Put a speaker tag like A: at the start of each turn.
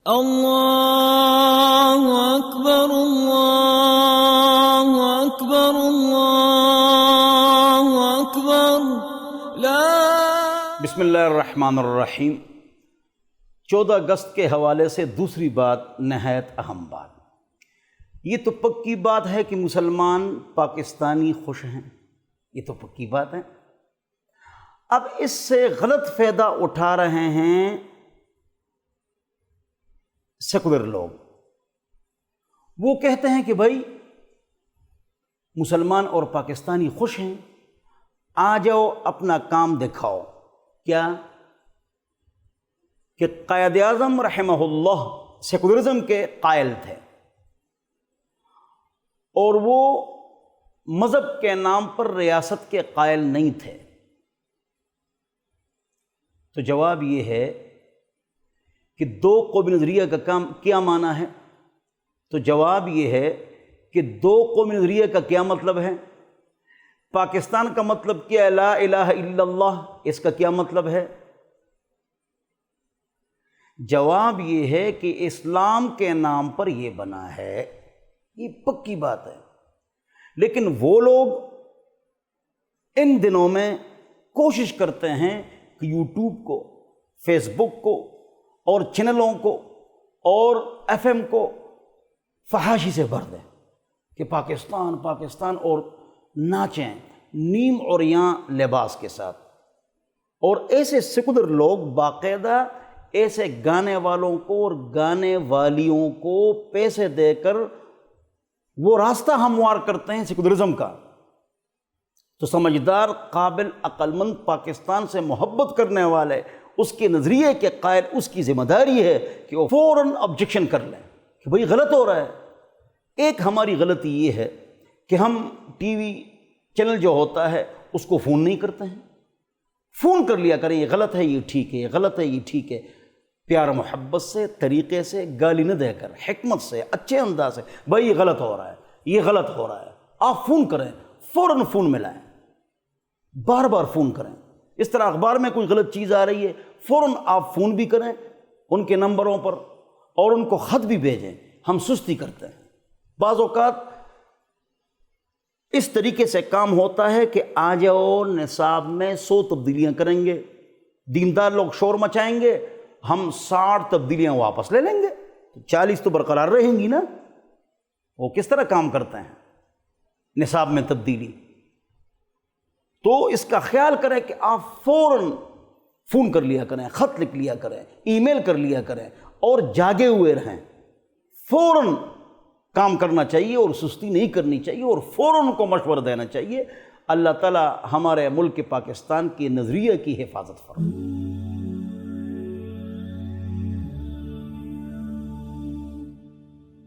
A: اللہ اکبر اللہ اکبر اللہ اکبر لا۔
B: بسم اللہ الرحمن الرحیم۔ 14 اگست کے حوالے سے دوسری بات، نہایت اہم بات، یہ تو پکی بات ہے کہ مسلمان پاکستانی خوش ہیں، یہ تو پکی بات ہے۔ اب اس سے غلط فائدہ اٹھا رہے ہیں سیکولر لوگ۔ وہ کہتے ہیں کہ بھائی مسلمان اور پاکستانی خوش ہیں، آ جاؤ اپنا کام دکھاؤ۔ کیا کہ قائد اعظم رحمہ اللہ سیکولرزم کے قائل تھے، اور وہ مذہب کے نام پر ریاست کے قائل نہیں تھے۔ تو جواب یہ ہے کہ دو قومی نظریہ کا کیا معنی ہے؟ تو جواب یہ ہے کہ دو قومی نظریہ کا کیا مطلب ہے؟ پاکستان کا مطلب کیا ہے؟ لا الہ الا اللہ۔ اس کا کیا مطلب ہے؟ جواب یہ ہے کہ اسلام کے نام پر یہ بنا ہے، یہ پکی بات ہے۔ لیکن وہ لوگ ان دنوں میں کوشش کرتے ہیں کہ یوٹیوب کو، فیس بک کو اور چینلوں کو اور ایف ایم کو فحاشی سے بھر دیں کہ پاکستان پاکستان، اور ناچیں نیم اور یاں لباس کے ساتھ۔ اور ایسے سیکولر لوگ باقاعدہ ایسے گانے والوں کو اور گانے والیوں کو پیسے دے کر وہ راستہ ہموار کرتے ہیں سیکولرزم کا۔ تو سمجھدار، قابل، عقل مند، پاکستان سے محبت کرنے والے، اس کے نظریے کے قائل، اس کی ذمہ داری ہے کہ وہ فوراً آبجیکشن کر لیں کہ بھئی غلط ہو رہا ہے۔ ایک ہماری غلطی یہ ہے کہ ہم ٹی وی چینل جو ہوتا ہے اس کو فون نہیں کرتے ہیں۔ فون کر لیا کریں، یہ غلط ہے، یہ ٹھیک ہے، یہ غلط ہے، یہ ٹھیک ہے، پیار محبت سے، طریقے سے، گالی نہ دے کر، حکمت سے، اچھے انداز سے، بھائی یہ غلط ہو رہا ہے، یہ غلط ہو رہا ہے، آپ فون کریں، فوراً فون ملائیں، بار بار فون کریں۔ اس طرح اخبار میں کوئی غلط چیز آ رہی ہے، فوراً آپ فون بھی کریں ان کے نمبروں پر اور ان کو خط بھی بھیجیں۔ ہم سستی کرتے ہیں، بعض اوقات اس طریقے سے کام ہوتا ہے کہ آ جاؤ نصاب میں 100 تبدیلیاں کریں گے، دیندار لوگ شور مچائیں گے، ہم 60 تبدیلیاں واپس لے لیں گے، 40 تو برقرار رہیں گی نا۔ وہ کس طرح کام کرتے ہیں نصاب میں تبدیلی؟ تو اس کا خیال کریں کہ آپ فوراً فون کر لیا کریں، خط لکھ لیا کریں، ای میل کر لیا کریں، اور جاگے ہوئے رہیں۔ فوراً کام کرنا چاہیے اور سستی نہیں کرنی چاہیے، اور فوراً کو مشورہ دینا چاہیے۔ اللہ تعالی ہمارے ملک پاکستان کے نظریے کی حفاظت فرمائے۔